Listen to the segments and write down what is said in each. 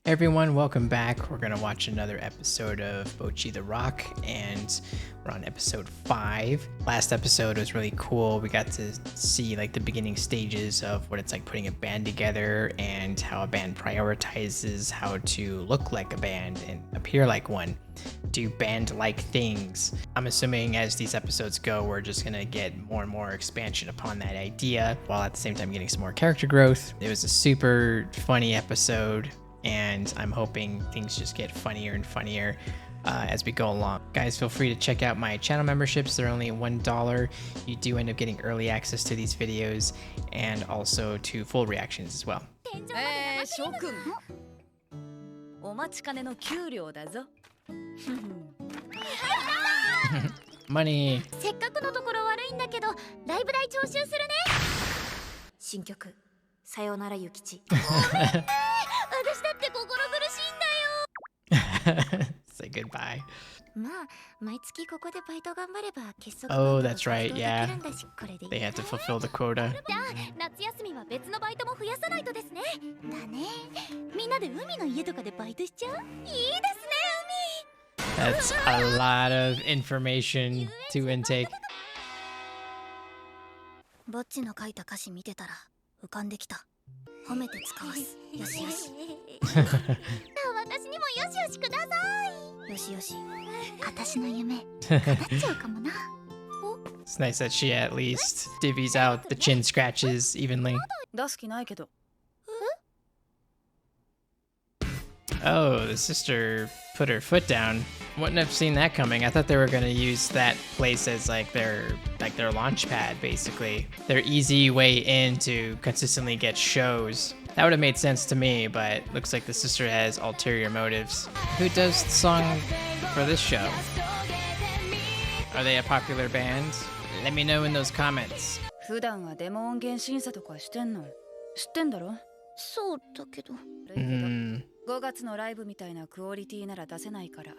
Hey everyone, welcome back. We're gonna watch another episode of Bocchi the Rock, and we're on episode 5. Last episode was really cool. We got to see like the beginning stages of what it's like putting a band together and how a band prioritizes how to look like a band and appear like one, do band-like things. I'm assuming as these episodes go, we're just gonna get more and more expansion upon that idea, while at the same time getting some more character growth. It was a super funny episode, and I'm hoping things just get funnier and funnier as we go along. Guys, feel free to check out my channel memberships. They're only $1. You do end up getting early access to these videos and also to full reactions as well. Money. せっかくのところ悪いんだけど、ライブ代徴収するね。新曲、さよならゆきち。私だって心苦しいんだよ。Say goodbye. まあ、毎月ここでバイト頑張れば結束。Oh, that's right. Yeah. They had to fulfill the quota. じゃあ、夏休みは別のバイトも増やさないとですね。だね。みんなで海の家とかでバイトしちゃう？いいですね、海。 That's a lot of information to intake. ぼっちの書いた歌詞見てたら浮かんできた。褒めて使わす。よしよし。私にもよしよしください。よしよし。私の夢叶っちゃうかもな。It's nice that she at least divvies out the chin scratches evenly. 出す気ないけど。 Oh, the sister put her foot down. Wouldn't have seen that coming. I thought they were gonna use that place as like their launch pad, basically. Their easy way in to consistently get shows. That would have made sense to me, but looks like the sister has ulterior motives. Who does the song for this show? Are they a popular band? Let me know in those comments. 普段はデモ音源審査とかしてんの。知ってんだろ？そうだけど。 Hmm. 5月のライブみたいなクオリティなら出せないから。出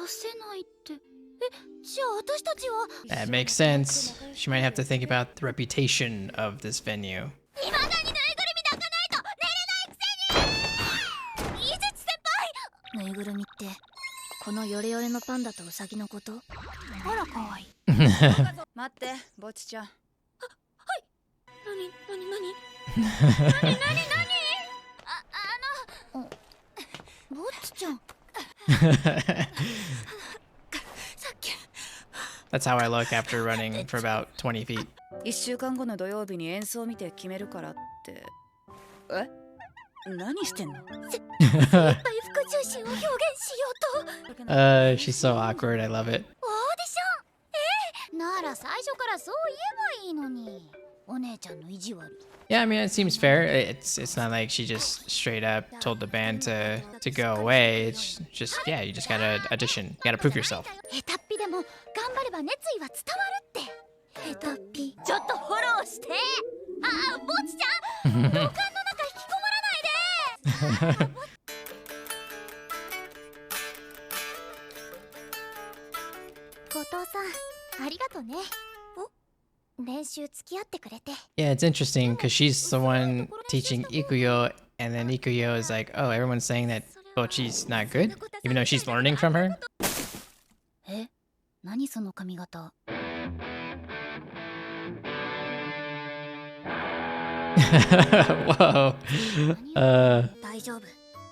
せないって。じゃあ私たちは。 That makes sense. She might have to think about the reputation of this venue. 未だにぬいぐるみ抱かないと寝れないくせに。伊地知先輩。ぬいぐるみってこのヨレヨレのパンダとウサギのこと？あら可愛い。待って、ぼちちゃん。はい。何？ぼっちちゃん。That's how I look after running for about 20 feet. 1週間後の土曜日に演奏見て決めるからって。え？何してんの？先輩副中心を表現しようと。She's so awkward. I love it. オーディション？なら最初からそう言えばいいのに。お姉ちゃんの意地悪。 Yeah, I mean, it seems fair. It's not like she just straight up told the band to go away. It's just, yeah, you just gotta audition. You gotta prove yourself. ヘタッピでも頑張れば熱意は伝わるって。ヘタッピちょっとフォローして。ぼっちちゃん、土管の中引きこもらないで。後藤さん、ありがとね。練習付き合ってくれて。 Yeah, it's interesting because she's the one teaching Ikuyo, and then Ikuyo is like, oh, everyone's saying that Bocchi's not good, even though she's learning from her. 何その髪型。Whoa. 大丈夫。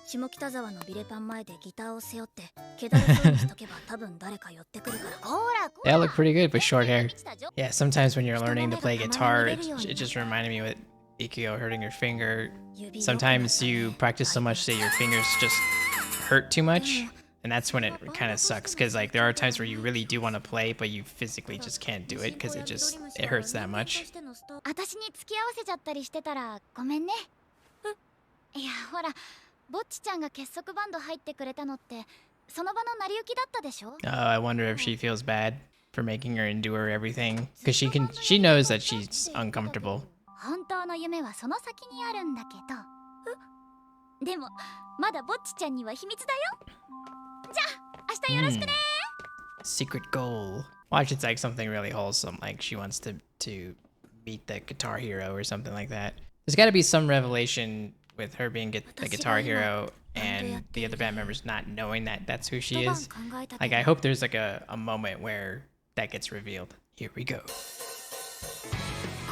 下北沢のビレパン前でギターを背負って気だるそうにしとけば多分誰か寄ってくるから。ほら、 They all look pretty good with short hair. Yeah, sometimes when you're learning to play guitar, it just reminded me with Ikuyo hurting her finger. Sometimes you practice so much that your fingers just hurt too much, and that's when it kind of sucks, because like there are times where you really do want to play, but you physically just can't do it because it hurts that much. 私に付き合わせちゃったりしてたらごめんね。いや、ほら、ぼっちちゃんが結束バンド入ってくれたのってその場の成り行きだったでしょ。 Oh, I wonder if she feels bad for making her endure everything, because she knows that she's uncomfortable. 本当の夢はその先にあるんだけど。でもまだぼっちちゃんには秘密だよ。じゃあ明日よろしくね。Secret goal. Watch, it's like something really wholesome, like she wants to meet the guitar hero or something like that. There's got to be some revelation with her being the guitar hero and the other band members not knowing that that's who she is. Like, I hope there's like a moment where that gets revealed. Here we go.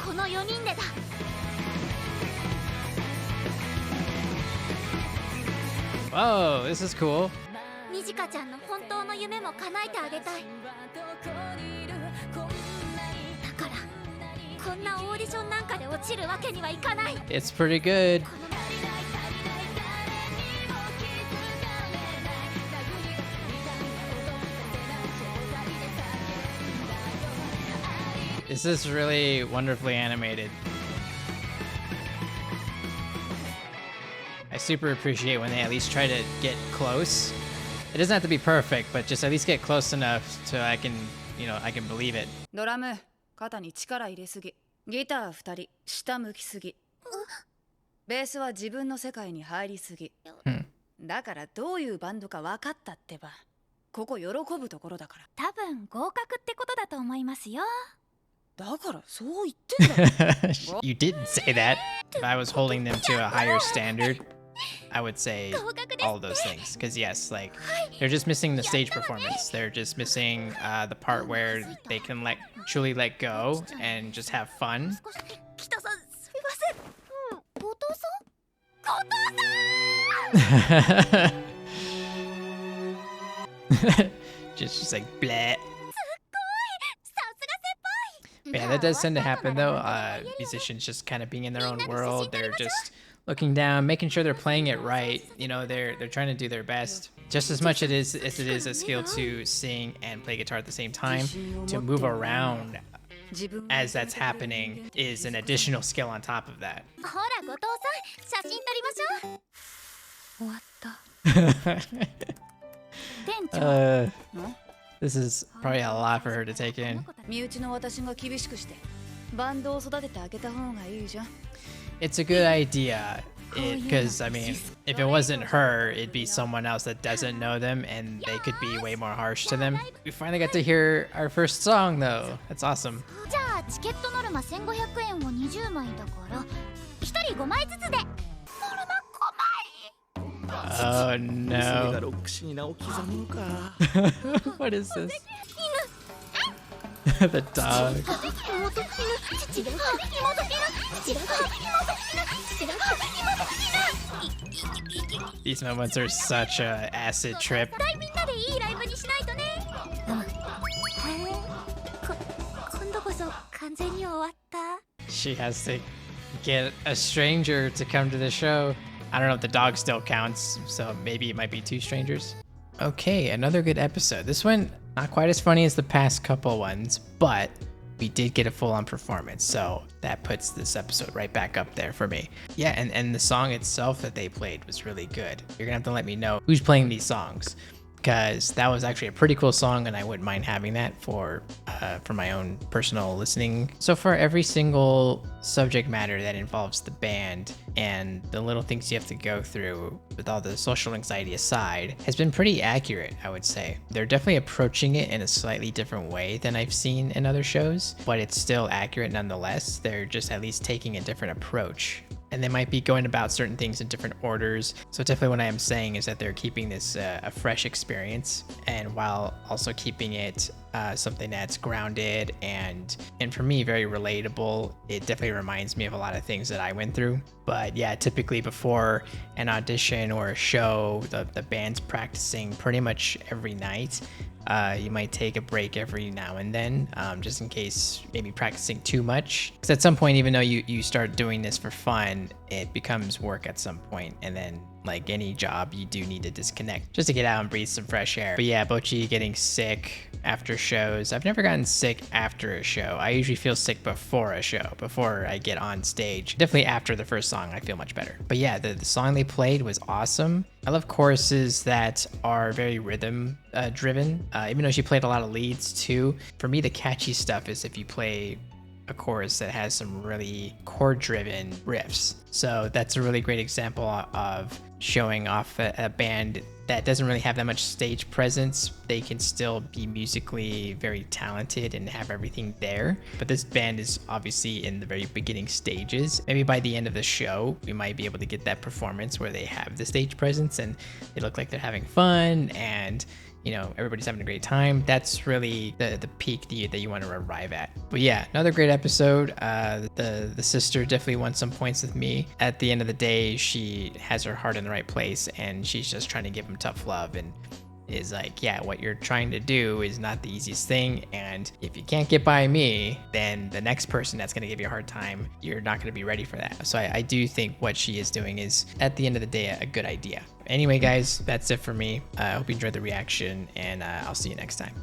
この4人でだ Whoa, this is cool. みじかちゃんの本当の夢も叶えてあげたいだからこんなオーディションなんかで落ちるわけにはいかない It's pretty good. This is really wonderfully animated. I super appreciate when they at least try to get close. It doesn't have to be perfect, but just at least get close enough so I can, I can believe it. ドラム肩に力入れすぎ、ギター2人下向きすぎ、ベースは自分の世界に入りすぎ、だからどういうバンドか分かったってば、ここ喜ぶところだから。多分合格ってことだと思いますよだからそう言ってんだよ。You didn't say that. If I was holding them to a higher standard, I would say all of those things. Because yes, like, they're just missing the stage performance. They're just missing the part where they can truly let go and just have fun. 北さんすみません後藤さん後藤さん just like bleh. Yeah, that does tend to happen though. Musicians just kind of being in their own world. They're just looking down, making sure they're playing it right. They're trying to do their best. Just as much as it is a skill to sing and play guitar at the same time, to move around as that's happening is an additional skill on top of that. ほら後藤さん写真撮りましょう終わった店長 This is probably a lot for her to take in. 身内の私が厳しくしてバンドを育ててあげた方がいいじゃん。 It's a good idea. Because, I mean, if it wasn't her, it'd be someone else that doesn't know them and they could be way more harsh to them. We finally got to hear our first song, though. That's awesome. じゃあチケットノルマ1500円を20枚だから1人5枚ずつでノルマ5枚 Oh no. What is this? The dog. These moments are such a acid trip. みんなでいいライブにしないとね今度こそ完全に終わった She has to get a stranger to come to the show. I don't know if the dog still counts, so maybe it might be two strangers. Okay, another good episode. This one, not quite as funny as the past couple ones, but we did get a full-on performance, so that puts this episode right back up there for me. Yeah, and the song itself that they played was really good. You're gonna have to let me know who's playing these songs, because that was actually a pretty cool song, and I wouldn't mind having that for my own personal listening. So for every single subject matter that involves the band and the little things you have to go through with all the social anxiety aside, has been pretty accurate, I would say. They're definitely approaching it in a slightly different way than I've seen in other shows, but it's still accurate nonetheless. They're just at least taking a different approach. And they might be going about certain things in different orders. So definitely what I am saying is that they're keeping this a fresh experience, and while also keeping it something that's grounded and for me very relatable. It definitely reminds me of a lot of things that I went through. But yeah, typically before an audition or a show, the band's practicing pretty much every night. You might take a break every now and then, just in case maybe practicing too much. Because at some point, even though you start doing this for fun, it becomes work at some point. And then, like any job, you do need to disconnect just to get out and breathe some fresh air. But yeah, Bocchi getting sick after shows. I've never gotten sick after a show. I usually feel sick before a show, before I get on stage. Definitely after the first song, I feel much better. But yeah, the song they played was awesome. I love choruses that are very rhythm driven, even though she played a lot of leads too. For me, the catchy stuff is if you play a chorus that has some really chord driven riffs. So that's a really great example of showing off a band that doesn't really have that much stage presence. They can still be musically very talented and have everything there. But this band is obviously in the very beginning stages. Maybe by the end of the show, we might be able to get that performance where they have the stage presence and they look like they're having fun and, you know, everybody's having a great time. That's really the peak that you want to arrive at. But yeah, another great episode. The sister definitely won some points with me. At the end of the day, she has her heart in the right place and she's just trying to give him tough love and is like, yeah, what you're trying to do is not the easiest thing, and if you can't get by me, then the next person that's going to give you a hard time, you're not going to be ready for that. So I do think what she is doing is, at the end of the day, a good idea. Anyway, guys, that's it for me. I hope you enjoyed the reaction, and I'll see you next time.